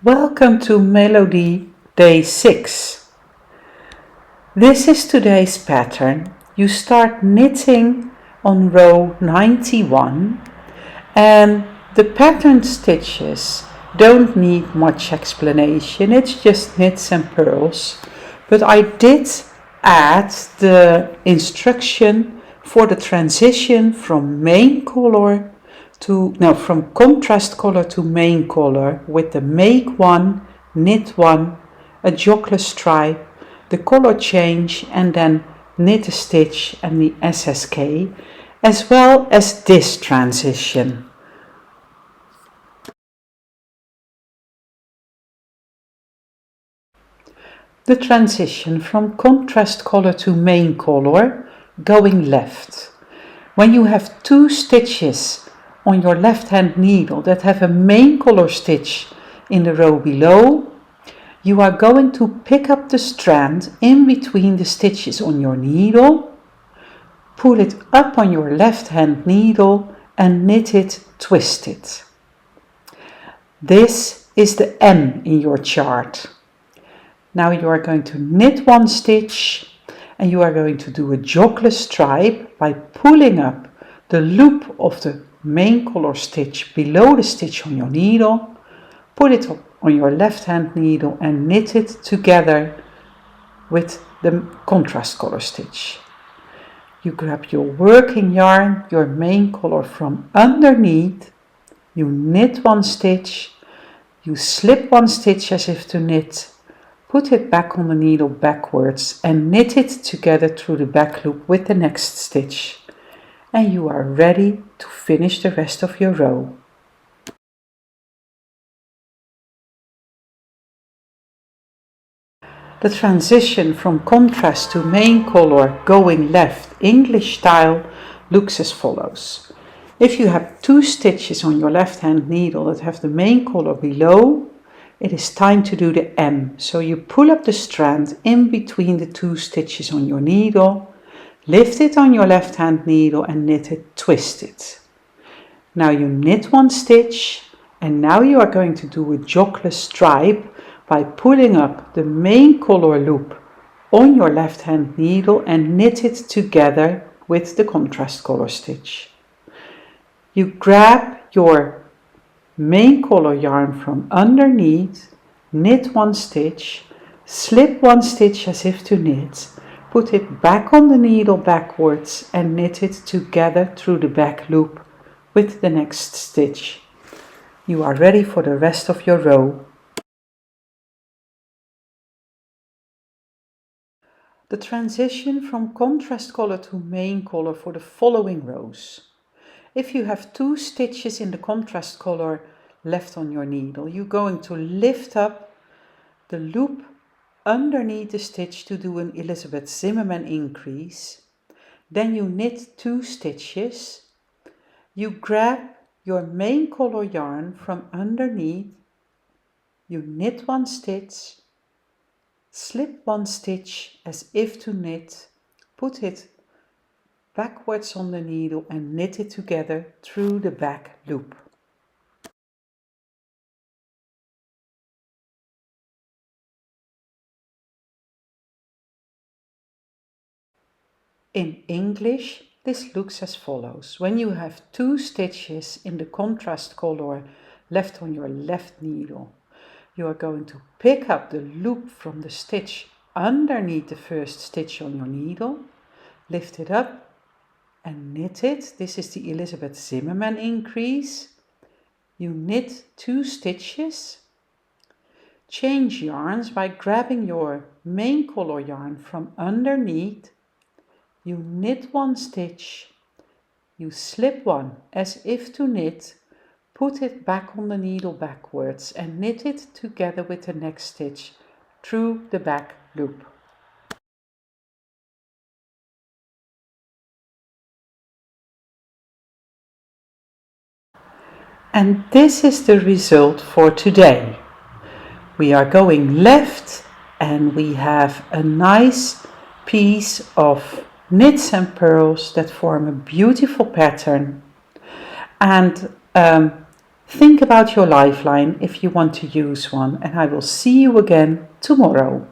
Welcome to Mellowdy Day 6. This is today's pattern. You start knitting on row 91 and the pattern stitches don't need much explanation, it's just knits and purls. But I did add the instruction for the transition from from contrast color to main color with the make one, knit one, a joggler stripe, the color change and then knit a stitch and the SSK, as well as this transition. The transition from contrast color to main color going left. When you have two stitches on your left hand needle that have a main color stitch in the row below, you are going to pick up the strand in between the stitches on your needle, pull it up on your left hand needle and knit it twisted. This is the M in your chart. Now you are going to knit one stitch and you are going to do a joggler stripe by pulling up the loop of the main color stitch below the stitch on your needle, put it on your left hand needle and knit it together with the contrast color stitch. You grab your working yarn, your main color from underneath, you knit one stitch, you slip one stitch as if to knit, put it back on the needle backwards and knit it together through the back loop with the next stitch. And you are ready to finish the rest of your row. The transition from contrast to main color going left English style looks as follows. If you have two stitches on your left hand needle that have the main color below, it is time to do the M. So you pull up the strand in between the two stitches on your needle, lift it on your left hand needle and knit it twisted. Now you knit one stitch and now you are going to do a joggler stripe by pulling up the main color loop on your left hand needle and knit it together with the contrast color stitch. You grab your main color yarn from underneath, knit one stitch, slip one stitch as if to knit, put it back on the needle backwards and knit it together through the back loop with the next stitch. You are ready for the rest of your row. The transition from contrast color to main color for the following rows. If you have two stitches in the contrast color left on your needle, you're going to lift up the loop underneath the stitch to do an Elizabeth Zimmerman increase. Then you knit two stitches. You grab your main color yarn from underneath. You knit one stitch, slip one stitch as if to knit, put it backwards on the needle and knit it together through the back loop. In English, this looks as follows. When you have two stitches in the contrast color left on your left needle, you are going to pick up the loop from the stitch underneath the first stitch on your needle, lift it up and knit it. This is the Elizabeth Zimmerman increase. You knit two stitches, change yarns by grabbing your main color yarn from underneath. You knit one stitch, you slip one as if to knit, put it back on the needle backwards and knit it together with the next stitch through the back loop. And this is the result for today. We are going left and we have a nice piece of knits and purls that form a beautiful pattern. And Think about your lifeline if you want to use one, and I will see you again tomorrow.